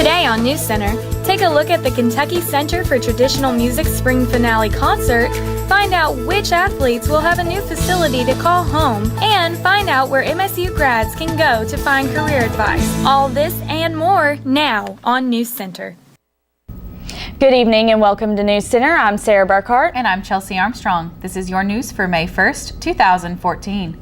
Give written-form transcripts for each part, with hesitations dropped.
Today on NewsCenter, take a look at the Kentucky Center for Traditional Music Spring Finale concert, find out which athletes will have a new facility to call home, and find out where MSU grads can go to find career advice. All this and more now on NewsCenter. Good evening and welcome to NewsCenter. I'm Sarah Burkhart. And I'm Chelsea Armstrong. This is your news for May 1st, 2014.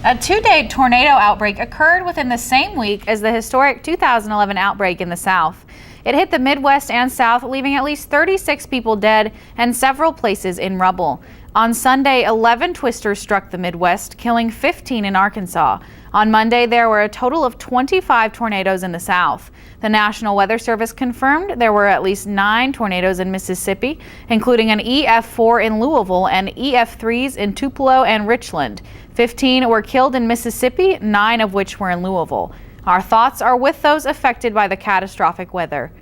A two-day tornado outbreak occurred within the same week as the historic 2011 outbreak in the South. It hit the Midwest and South, leaving at least 36 people dead and several places in rubble. On Sunday, 11 twisters struck the Midwest, killing 15 in Arkansas. On Monday, there were a total of 25 tornadoes in the South. The National Weather Service confirmed there were at least 9 tornadoes in Mississippi, including an EF4 in Louisville and EF3s in Tupelo and Richland. 15 were killed in Mississippi, 9 of which were in Louisville. Our thoughts are with those affected by the catastrophic weather.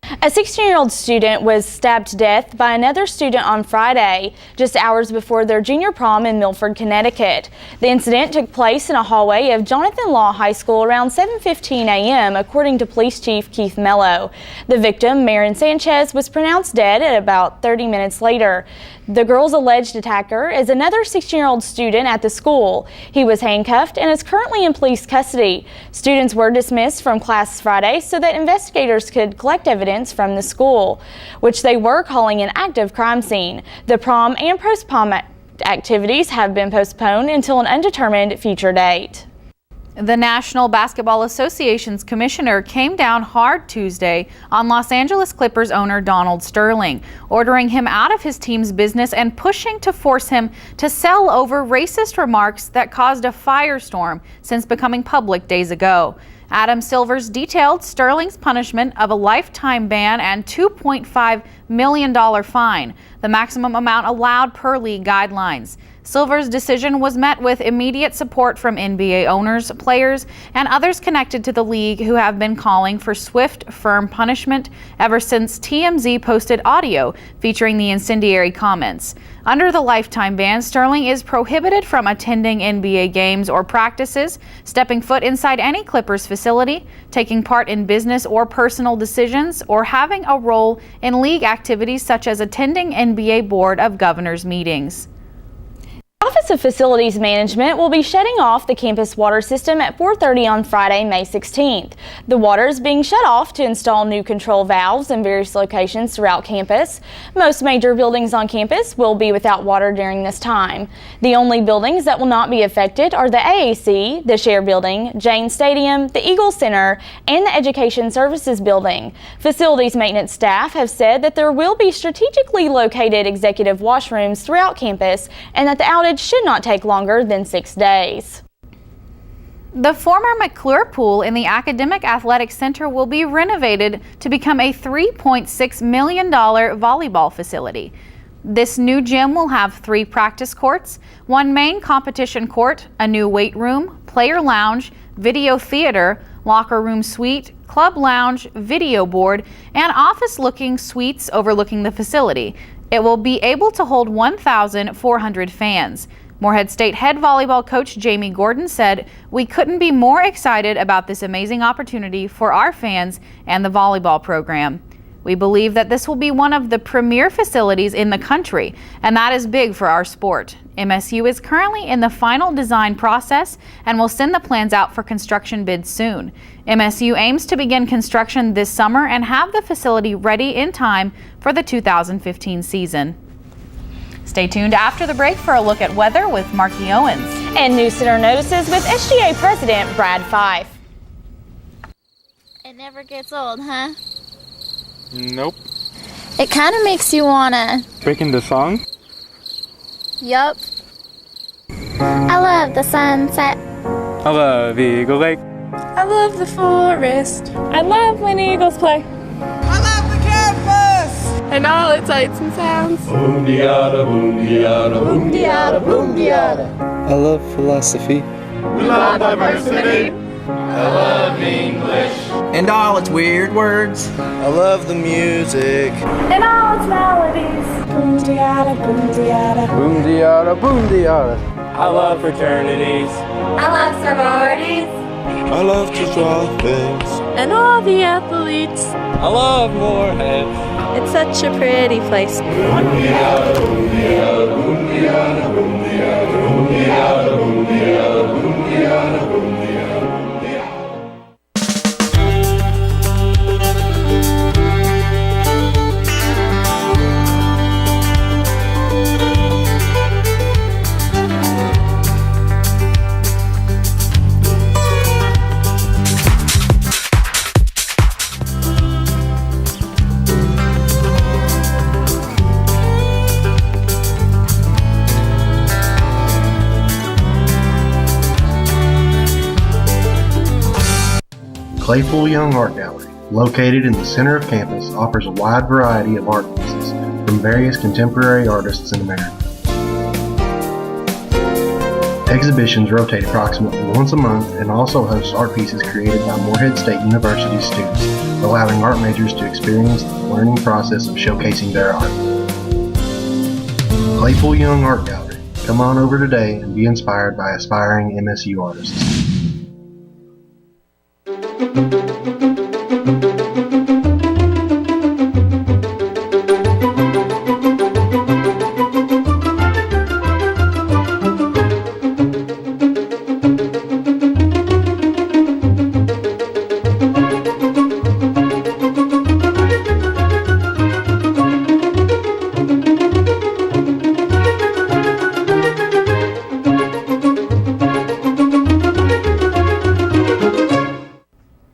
A 16-year-old student was stabbed to death by another student on Friday, just hours before their junior prom in Milford, Connecticut. The incident took place in a hallway of Jonathan Law High School around 7:15 a.m., according to Police Chief Keith Mello. The victim, Marin Sanchez, was pronounced dead at about 30 minutes later. The girl's alleged attacker is another 16-year-old student at the school. He was handcuffed and is currently in police custody. Students were dismissed from class Friday so that investigators could collect evidence from the school, which they were calling an active crime scene. The prom and post-prom activities have been postponed until an undetermined future date. The National Basketball Association's commissioner came down hard Tuesday on Los Angeles Clippers owner Donald Sterling, ordering him out of his team's business and pushing to force him to sell over racist remarks that caused a firestorm since becoming public days ago. Adam Silvers detailed Sterling's punishment of a lifetime ban and $2.5 million fine, the maximum amount allowed per league guidelines. Silver's decision was met with immediate support from NBA owners, players, and others connected to the league who have been calling for swift, firm punishment ever since TMZ posted audio featuring the incendiary comments. Under the lifetime ban, Sterling is prohibited from attending NBA games or practices, stepping foot inside any Clippers facility, taking part in business or personal decisions, or having a role in league activities such as attending NBA Board of Governors meetings. Office of Facilities Management will be shutting off the campus water system at 4:30 on Friday, May 16th. The water is being shut off to install new control valves in various locations throughout campus. Most major buildings on campus will be without water during this time. The only buildings that will not be affected are the AAC, the Share Building, Jane Stadium, the Eagle Center, and the Education Services Building. Facilities maintenance staff have said that there will be strategically located executive washrooms throughout campus and that the outage should not take longer than 6 days. The former McClure Pool in the Academic Athletic Center will be renovated to become a $3.6 million volleyball facility. This new gym will have 3 practice courts, 1 main competition court, a new weight room, player lounge, video theater, locker room suite, club lounge, video board, and office-looking suites overlooking the facility. It will be able to hold 1,400 fans. Morehead State head volleyball coach Jamie Gordon said, "We couldn't be more excited about this amazing opportunity for our fans and the volleyball program. We believe that this will be one of the premier facilities in the country, and that is big for our sport." MSU is currently in the final design process and will send the plans out for construction bids soon. MSU aims to begin construction this summer and have the facility ready in time for the 2015 season. Stay tuned after the break for a look at weather with Marky Owens. And NewsCenter notices with SGA President Brad Fife. It never gets old, huh? Nope. It kind of makes you wanna... Breaking the song? Yup. I love the sunset. I love Eagle Lake. I love the forest. I love when eagles play. I love the campus! And all its sights and sounds. Boom-de-yada, boom-de-yada, boom-de-yada, boom-de-yada. I love philosophy. We love diversity. I love English. And all its weird words. I love the music. And all its melodies. Boom-de-yada, boom-de-yada. Boom-de-yada, boom-de-yada. I love fraternities. I love sororities. I love to draw things. And all the athletes. I love Moorhead. It's such a pretty place. Claypool Young Art Gallery, located in the center of campus, offers a wide variety of art pieces from various contemporary artists in America. Exhibitions rotate approximately once a month and also hosts art pieces created by Moorhead State University students, allowing art majors to experience the learning process of showcasing their art. Claypool Young Art Gallery. Come on over today and be inspired by aspiring MSU artists.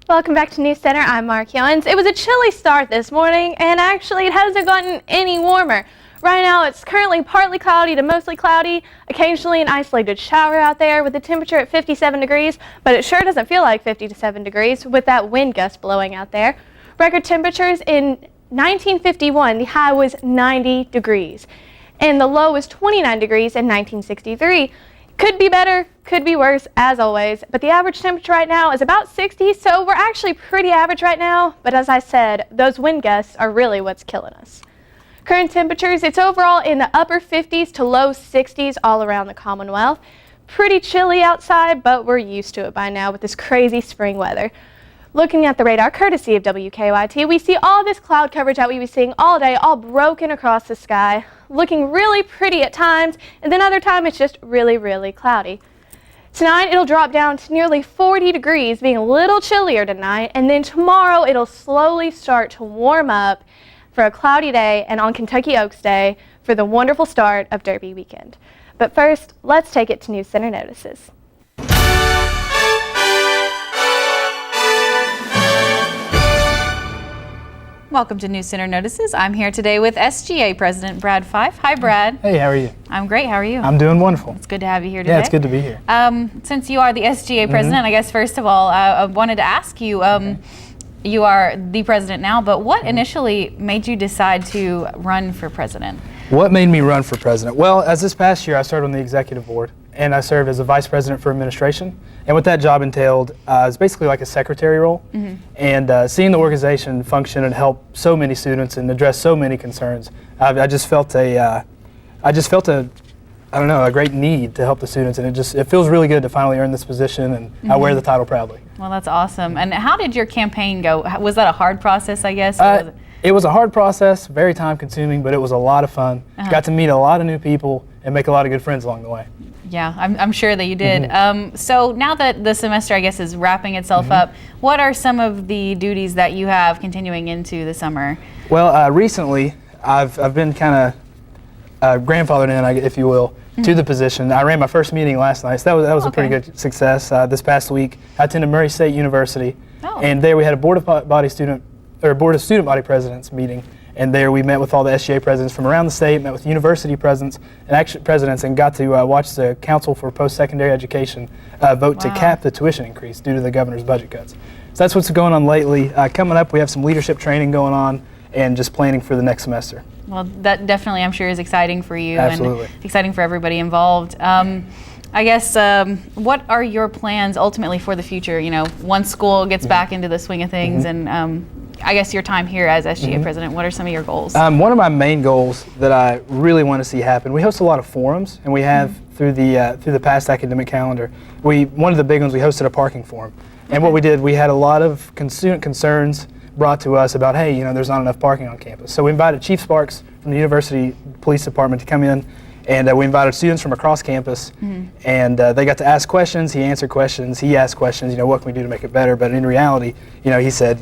Welcome back to NewsCenter. I'm Mark Yowens. It was a chilly start this morning, and actually it hasn't gotten any warmer. Right now it's currently partly cloudy to mostly cloudy, occasionally an isolated shower out there with the temperature at 57 degrees, but it sure doesn't feel like 57 degrees with that wind gust blowing out there. Record temperatures in 1951, the high was 90 degrees, and the low was 29 degrees in 1963. Could be better, could be worse, as always, but the average temperature right now is about 60, so we're actually pretty average right now, but as I said, those wind gusts are really what's killing us. Current temperatures, it's overall in the upper 50s to low 60s all around the Commonwealth. Pretty chilly outside, but we're used to it by now with this crazy spring weather. Looking at the radar courtesy of WKYT, we see all this cloud coverage that we've been seeing all day, all broken across the sky, looking really pretty at times, and then other times it's just really, really cloudy. Tonight it'll drop down to nearly 40 degrees, being a little chillier tonight, and then tomorrow it'll slowly start to warm up for a cloudy day and on Kentucky Oaks Day for the wonderful start of Derby weekend. But first, let's take it to NewsCenter Notices. Welcome to NewsCenter Notices. I'm here today with SGA President Brad Fife. Hi, Brad. Hey, how are you? I'm great. How are you? I'm doing wonderful. It's good to have you here today. Yeah, it's good to be here. Since you are the SGA President, I guess first of all, I wanted to ask you, you are the president now, but what initially made you decide to run for president? What made me run for president? Well, as this past year, I served on the executive board, and I served as a vice president for administration. And what that job entailed is basically like a secretary role. And seeing the organization function and help so many students and address so many concerns, I just felt a great need to help the students, and it feels really good to finally earn this position, and I wear the title proudly. Well, that's awesome. And how did your campaign go? Was that a hard process, I guess? It was a hard process, very time consuming, but it was a lot of fun. Got to meet a lot of new people and make a lot of good friends along the way. Yeah, I'm sure that you did. So now that the semester, I guess, is wrapping itself up, what are some of the duties that you have continuing into the summer? Well, recently, I've been kind of grandfathered in, if you will, to the position. I ran my first meeting last night, so that was a pretty good success. This past week, I attended Murray State University, and there we had a Board of Student Body Presidents meeting. And there we met with all the SGA presidents from around the state, met with university presidents, and got to watch the Council for Post-Secondary Education vote to cap the tuition increase due to the governor's budget cuts. So that's what's going on lately. Coming up, we have some leadership training going on and just planning for the next semester. Well, that definitely, I'm sure, is exciting for you. Absolutely. And exciting for everybody involved. I guess, what are your plans ultimately for the future? You know, once school gets back into the swing of things, and I guess your time here as SGA president, what are some of your goals? One of my main goals that I really want to see happen, we host a lot of forums, and we have through the past academic calendar. One of the big ones, we hosted a parking forum. And what we did, we had a lot of student concerns brought to us about, hey, there's not enough parking on campus. So we invited Chief Sparks from the University Police Department to come in, and we invited students from across campus, and they got to ask questions. He answered questions. He asked questions. What can we do to make it better? But in reality, he said,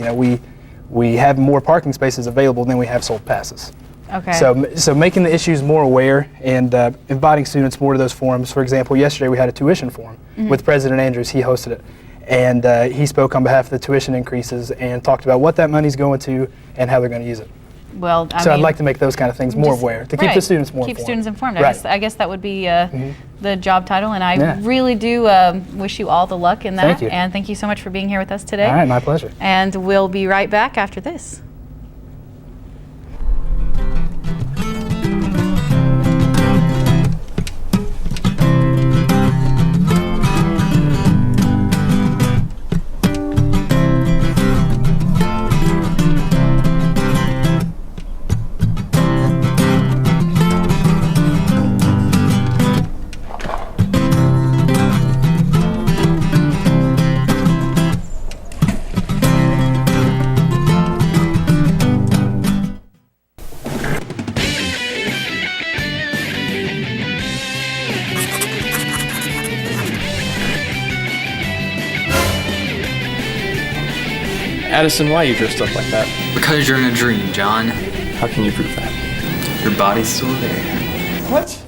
we have more parking spaces available than we have sold passes. Okay. So making the issues more aware and inviting students more to those forums. For example, yesterday we had a tuition forum with President Andrews. He hosted it. And he spoke on behalf of the tuition increases and talked about what that money's going to and how they're going to use it. Well, I'd like to make those kind of things more aware, to keep the students more informed. Keep students informed. Right. I guess that would be the job title, and I Yeah. really do wish you all the luck in that. Thank you. And thank you so much for being here with us today. All right, my pleasure. And we'll be right back after this. Addison, why are you dressed up like that? Because you're in a dream, John. How can you prove that? Your body's still there. What?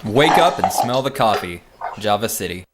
Wake up and smell the coffee. Java City.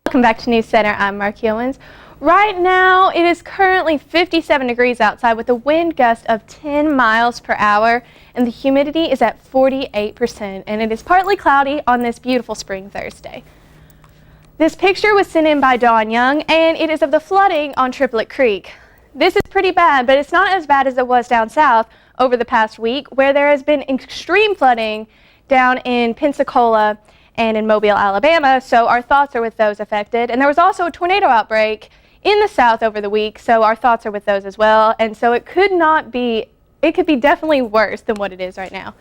Welcome back to NewsCenter. I'm Mark Owens. Right now, it is currently 57 degrees outside with a wind gust of 10 miles per hour, and the humidity is at 48%, and it is partly cloudy on this beautiful spring Thursday. This picture was sent in by Dawn Young, and it is of the flooding on Triplet Creek. This is pretty bad, but it's not as bad as it was down south over the past week, where there has been extreme flooding down in Pensacola and in Mobile, Alabama, so our thoughts are with those affected. And there was also a tornado outbreak in the south over the week, so our thoughts are with those as well. And so it could be definitely worse than what it is right now.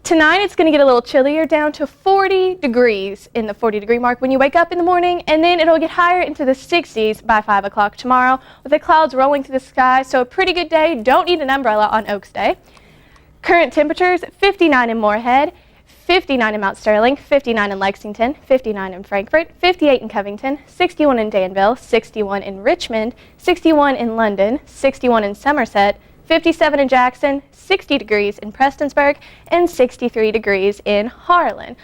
Tonight it's going to get a little chillier, down to 40 degrees in the 40-degree mark when you wake up in the morning, and then it'll get higher into the 60s by 5 o'clock tomorrow with the clouds rolling through the sky, so a pretty good day. Don't need an umbrella on Oaks Day. Current temperatures, 59 in Moorhead, 59 in Mount Sterling, 59 in Lexington, 59 in Frankfort, 58 in Covington, 61 in Danville, 61 in Richmond, 61 in London, 61 in Somerset, 57 in Jackson, 60 degrees in Prestonsburg, and 63 degrees in Harlan.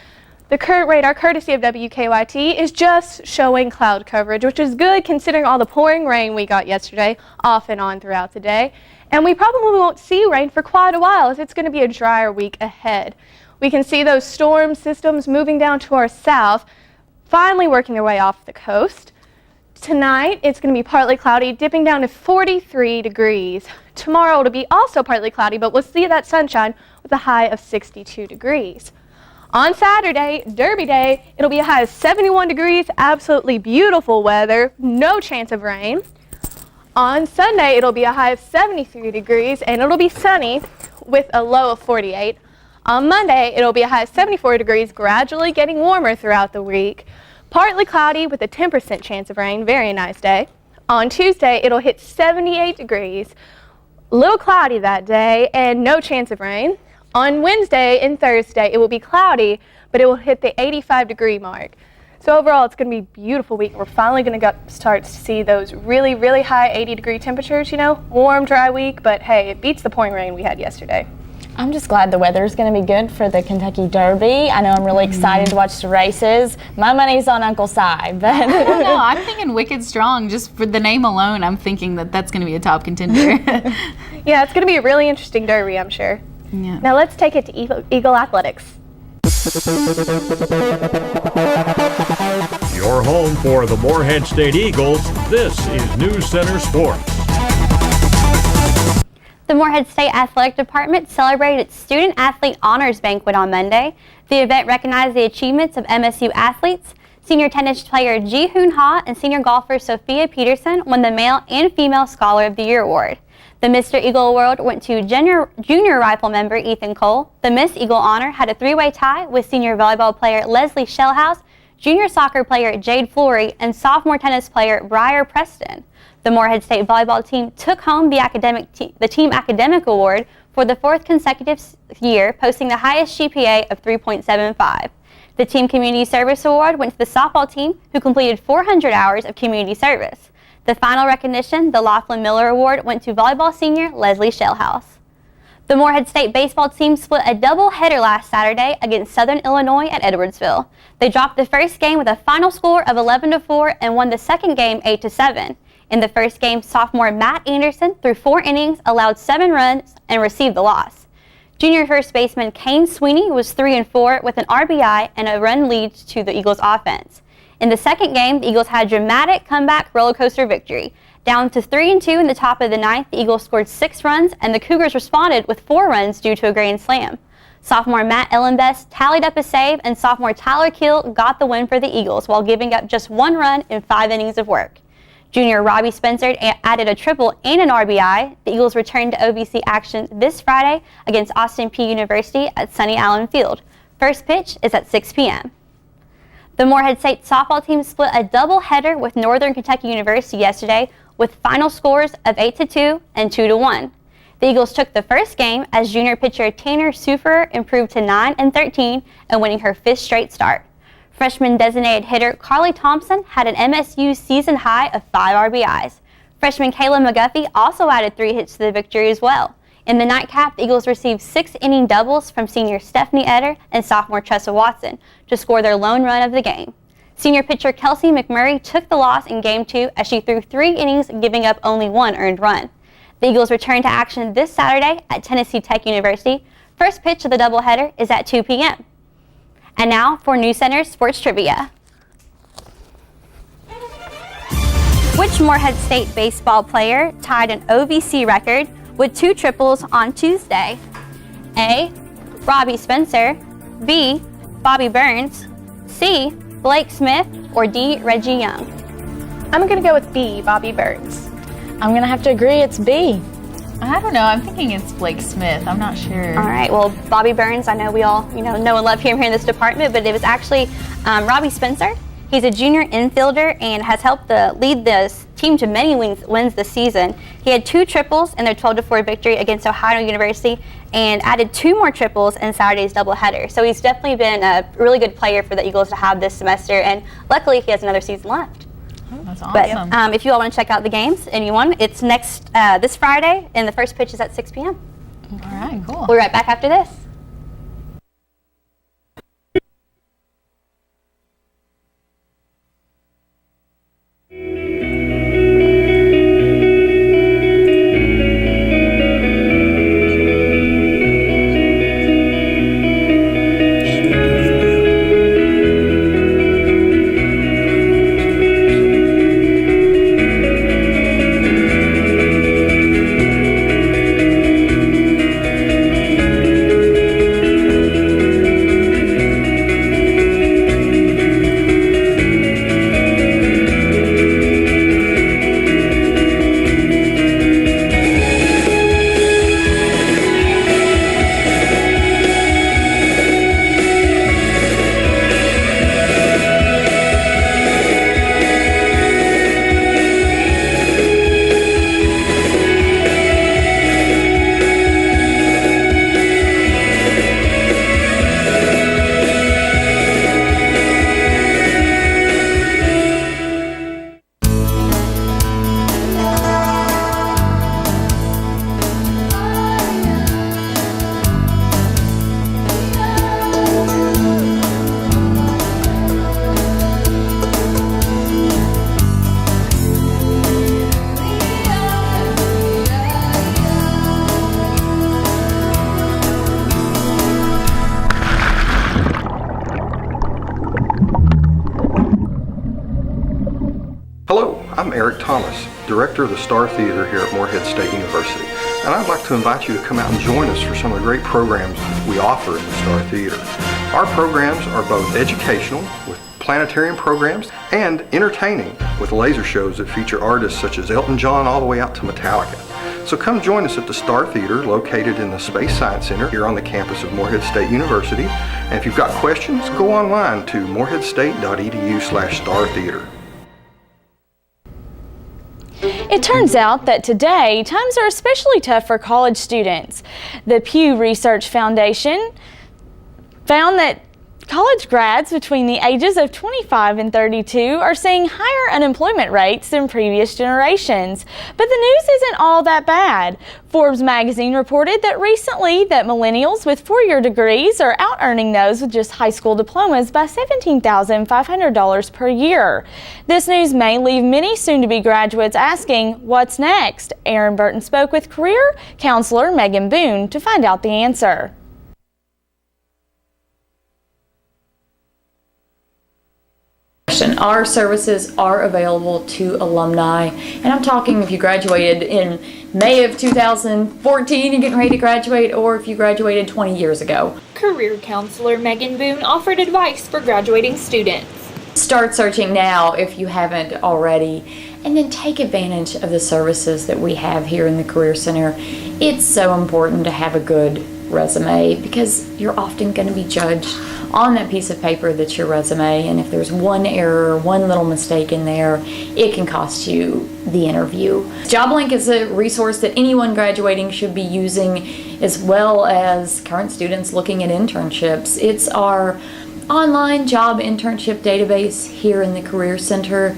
The current radar, courtesy of WKYT, is just showing cloud coverage, which is good considering all the pouring rain we got yesterday, off and on throughout the day. And we probably won't see rain for quite a while, as it's going to be a drier week ahead. We can see those storm systems moving down to our south, finally working their way off the coast. Tonight, it's going to be partly cloudy, dipping down to 43 degrees. Tomorrow, it'll be also partly cloudy, but we'll see that sunshine with a high of 62 degrees. On Saturday, Derby Day, it'll be a high of 71 degrees, absolutely beautiful weather, no chance of rain. On Sunday, it'll be a high of 73 degrees, and it'll be sunny with a low of 48. On Monday, it'll be a high of 74 degrees, gradually getting warmer throughout the week. Partly cloudy with a 10% chance of rain, very nice day. On Tuesday, it'll hit 78 degrees, a little cloudy that day, and no chance of rain. On Wednesday and Thursday, it will be cloudy, but it will hit the 85-degree mark. So overall, it's going to be a beautiful week. We're finally going to start to see those really, really high 80-degree temperatures, warm, dry week, but hey, it beats the pouring rain we had yesterday. I'm just glad the weather is going to be good for the Kentucky Derby. I know I'm really excited to watch the races. My money's on Uncle Si, but I don't know. I'm thinking Wicked Strong. Just for the name alone, I'm thinking that that's going to be a top contender. Yeah, it's going to be a really interesting Derby, I'm sure. Yeah. Now let's take it to Eagle Athletics. Your home for the Morehead State Eagles, this is NewsCenter Sports. The Morehead State Athletic Department celebrated its Student Athlete Honors Banquet on Monday. The event recognized the achievements of MSU athletes. Senior tennis player Ji Hoon Ha and senior golfer Sophia Peterson won the Male and Female Scholar of the Year award. The Mr. Eagle Award went to junior rifle member Ethan Cole. The Miss Eagle honor had a three-way tie with senior volleyball player Leslie Shellhouse, junior soccer player Jade Flory, and sophomore tennis player Briar Preston. The Morehead State volleyball team took home the Team Academic Award for the fourth consecutive year, posting the highest GPA of 3.75. The Team Community Service Award went to the softball team, who completed 400 hours of community service. The final recognition, the Laughlin Miller Award, went to volleyball senior Leslie Shellhouse. The Morehead State baseball team split a doubleheader last Saturday against Southern Illinois at Edwardsville. They dropped the first game with a final score of 11-4 and won the second game 8-7. In the first game, sophomore Matt Anderson threw 4 innings, allowed 7 runs, and received the loss. Junior first baseman Kane Sweeney was 3-4 with an RBI and a run lead to the Eagles offense. In the second game, the Eagles had a dramatic comeback roller coaster victory. Down to 3-2 in the top of the ninth, the Eagles scored 6 runs, and the Cougars responded with 4 runs due to a grand slam. Sophomore Matt Ellenbest tallied up a save, and sophomore Tyler Keel got the win for the Eagles while giving up just 1 run in 5 innings of work. Junior Robbie Spencer added a triple and an RBI. The Eagles returned to OVC action this Friday against Austin Peay University at Sunny Allen Field. First pitch is at 6 p.m. The Morehead State softball team split a doubleheader with Northern Kentucky University yesterday with final scores of 8-2 and 2-1. The Eagles took the first game as junior pitcher Tanner Suferer improved to 9-13 and winning her 5th straight start. Freshman designated hitter Carly Thompson had an MSU season high of 5 RBIs. Freshman Kayla McGuffey also added 3 hits to the victory as well. In the nightcap, the Eagles received 6-inning doubles from senior Stephanie Etter and sophomore Tressa Watson to score their lone run of the game. Senior pitcher Kelsey McMurray took the loss in Game 2 as she threw 3 innings, giving up only 1 earned run. The Eagles return to action this Saturday at Tennessee Tech University. First pitch of the doubleheader is at 2 p.m. And now for NewsCenter Sports Trivia. Which Morehead State baseball player tied an OVC record with 2 triples on Tuesday? A. Robbie Spencer, B. Bobby Burns, C. Blake Smith, or D. Reggie Young? I'm going to go with B. Bobby Burns. I'm going to have to agree it's B. I don't know. I'm thinking it's Blake Smith. I'm not sure. All right. Well, Bobby Burns, I know we all, know and love him here in this department, but it was actually Robbie Spencer. He's a junior infielder and has helped lead the team to many wins this season. He had 2 triples in their 12-4 victory against Ohio University and added 2 more triples in Saturday's doubleheader. So he's definitely been a really good player for the Eagles to have this semester, and luckily he has another season left. Oh, that's awesome. But if you all want to check out the games, anyone, it's this Friday, and the first pitch is at 6 p.m. All right, cool. We'll be right back after this. I'm Eric Thomas, Director of the Star Theater here at Morehead State University, and I'd like to invite you to come out and join us for some of the great programs we offer in the Star Theater. Our programs are both educational, with planetarium programs, and entertaining, with laser shows that feature artists such as Elton John all the way out to Metallica. So come join us at the Star Theater, located in the Space Science Center here on the campus of Morehead State University. And if you've got questions, go online to moreheadstate.edu/startheater. It turns out that today, times are especially tough for college students. The Pew Research Foundation found that college grads between the ages of 25 and 32 are seeing higher unemployment rates than previous generations. But the news isn't all that bad. Forbes magazine reported that recently that millennials with four-year degrees are out-earning those with just high school diplomas by $17,500 per year. This news may leave many soon-to-be graduates asking, what's next? Aaron Burton spoke with career counselor Megan Boone to find out the answer. Our services are available to alumni, and I'm talking if you graduated in May of 2014 and getting ready to graduate, or if you graduated 20 years ago. Career counselor Megan Boone offered advice for graduating students. Start searching now if you haven't already, and then take advantage of the services that we have here in the Career Center. It's so important to have a good resume because you're often going to be judged on that piece of paper that's your resume, and if there's one error, one little mistake in there, it can cost you the interview. JobLink is a resource that anyone graduating should be using, as well as current students looking at internships. It's our online job internship database here in the Career Center.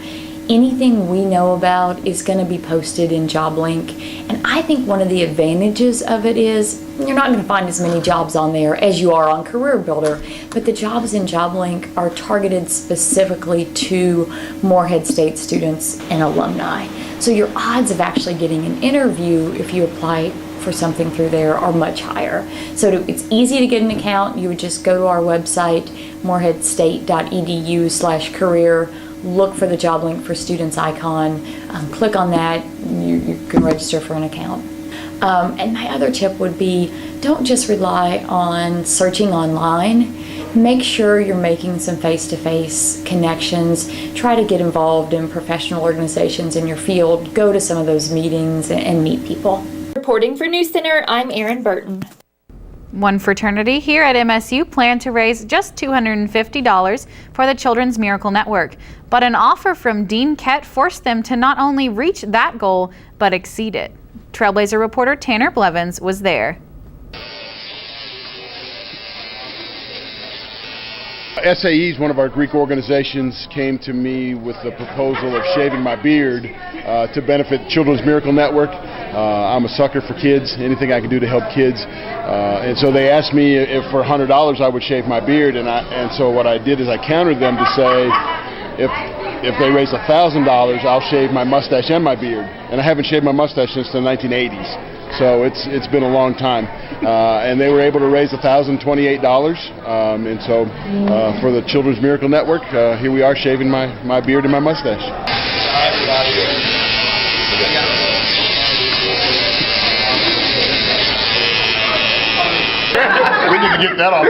Anything we know about is going to be posted in JobLink, and I think one of the advantages of it is you're not going to find as many jobs on there as you are on Career Builder, but the jobs in JobLink are targeted specifically to Morehead State students and alumni. So your odds of actually getting an interview if you apply for something through there are much higher. So it's easy to get an account. You would just go to our website, moreheadstate.edu/career, look for the JobLink for Students icon, click on that, you can register for an account. And my other tip would be, don't just rely on searching online. Make sure you're making some face-to-face connections. Try to get involved in professional organizations in your field. Go to some of those meetings and meet people. Reporting for NewsCenter, I'm Aaron Burton. One fraternity here at MSU planned to raise just $250 for the Children's Miracle Network, but an offer from Dean Kett forced them to not only reach that goal, but exceed it. Trailblazer reporter Tanner Blevins was there. SAEs, one of our Greek organizations, came to me with the proposal of shaving my beard to benefit Children's Miracle Network. I'm a sucker for kids, anything I can do to help kids. And so they asked me if for $100 I would shave my beard, and so what I did is I countered them to say, if they raise $1,000, I'll shave my mustache and my beard. And I haven't shaved my mustache since the 1980s. So it's been a long time. And they were able to raise $1,028. And so for the Children's Miracle Network, here we are shaving my beard and my mustache. We need to get that off.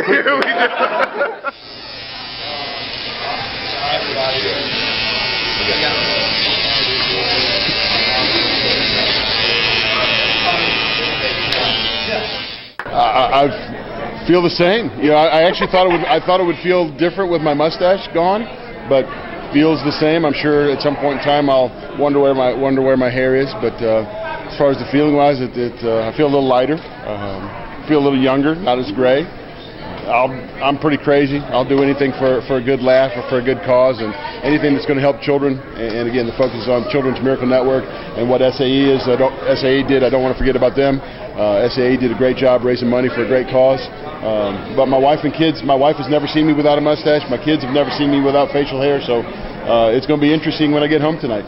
I feel the same. You know, I actually thought it would feel different with my mustache gone, but feels the same. I'm sure at some point in time I'll wonder where my hair is. But as far as the feeling wise, I feel a little lighter. Feel a little younger, not as gray. I'm pretty crazy. I'll do anything for a good laugh or for a good cause, and anything that's going to help children. And again, the focus is on Children's Miracle Network and what SAE is. SAE did. I don't want to forget about them. SAE did a great job raising money for a great cause. But my wife and kids, my wife has never seen me without a mustache. My kids have never seen me without facial hair. So it's going to be interesting when I get home tonight.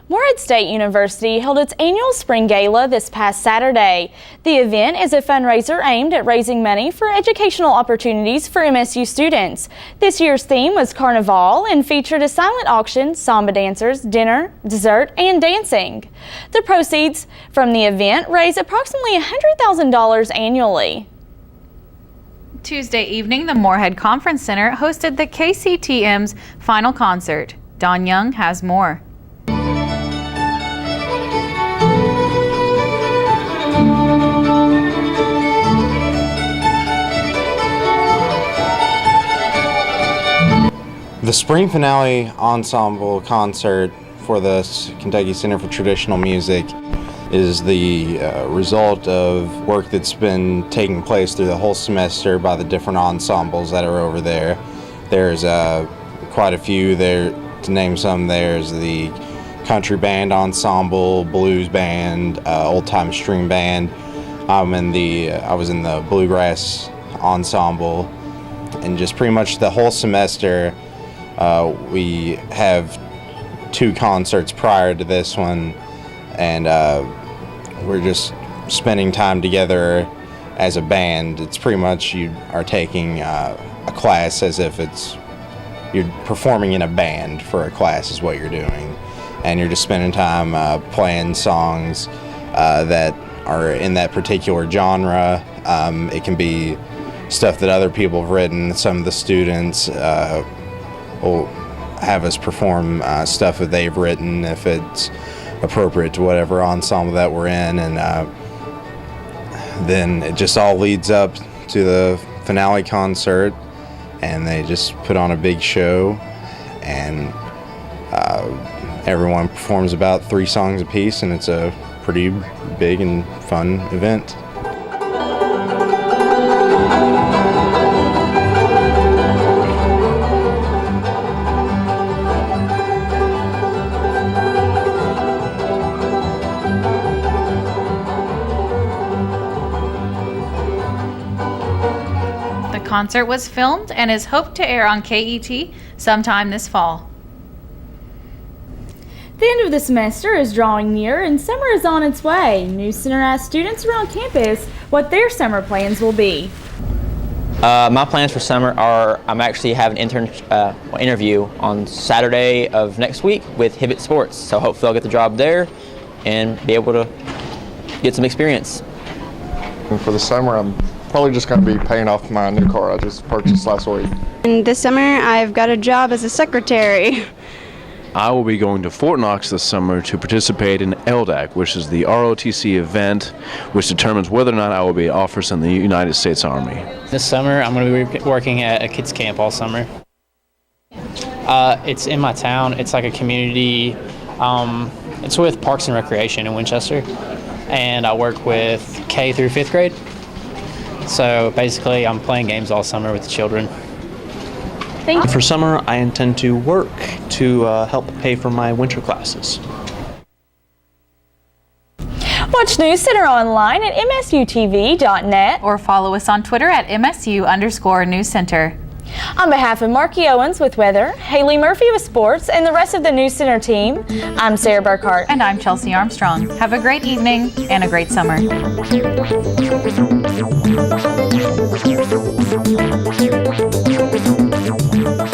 More Morehead State University held its annual spring gala this past Saturday. The event is a fundraiser aimed at raising money for educational opportunities for MSU students. This year's theme was Carnival and featured a silent auction, samba dancers, dinner, dessert, and dancing. The proceeds from the event raise approximately $100,000 annually. Tuesday evening, the Morehead Conference Center hosted the KCTM's final concert. Don Young has more. The spring finale ensemble concert for the Kentucky Center for Traditional Music is the result of work that's been taking place through the whole semester by the different ensembles that are over there. There's quite a few there. To name some, there's the country band ensemble, blues band, old time string band. I was in the bluegrass ensemble, and just pretty much the whole semester we have 2 concerts prior to this one, and we're just spending time together as a band. It's pretty much you are taking a class as if you're performing in a band for a class is what you're doing, and you're just spending time playing songs that are in that particular genre. It can be stuff that other people have written. Some of the students will have us perform stuff that they've written if it's appropriate to whatever ensemble that we're in, and then it just all leads up to the finale concert, and they just put on a big show, and everyone performs about 3 songs apiece, and it's a pretty big and fun event. The concert was filmed and is hoped to air on KET sometime this fall. The end of the semester is drawing near and summer is on its way. NewsCenter asked students around campus what their summer plans will be. My plans for summer are I'm actually having an interview on Saturday of next week with Hibbett Sports, so hopefully I'll get the job there and be able to get some experience. For the summer, I'm probably just going to be paying off my new car I just purchased last week. And this summer, I've got a job as a secretary. I will be going to Fort Knox this summer to participate in LDAC, which is the ROTC event, which determines whether or not I will be offered in the United States Army. This summer, I'm going to be working at a kids camp all summer. It's in my town. It's like a community. It's with Parks and Recreation in Winchester, and I work with K through 5th grade. So basically, I'm playing games all summer with the children. For summer, I intend to work to help pay for my winter classes. Watch NewsCenter online at msutv.net or follow us on Twitter at MSU_NewsCenter. On behalf of Marky Owens with weather, Haley Murphy with sports, and the rest of the NewsCenter team, I'm Sarah Burkhart. And I'm Chelsea Armstrong. Have a great evening and a great summer. Thank you.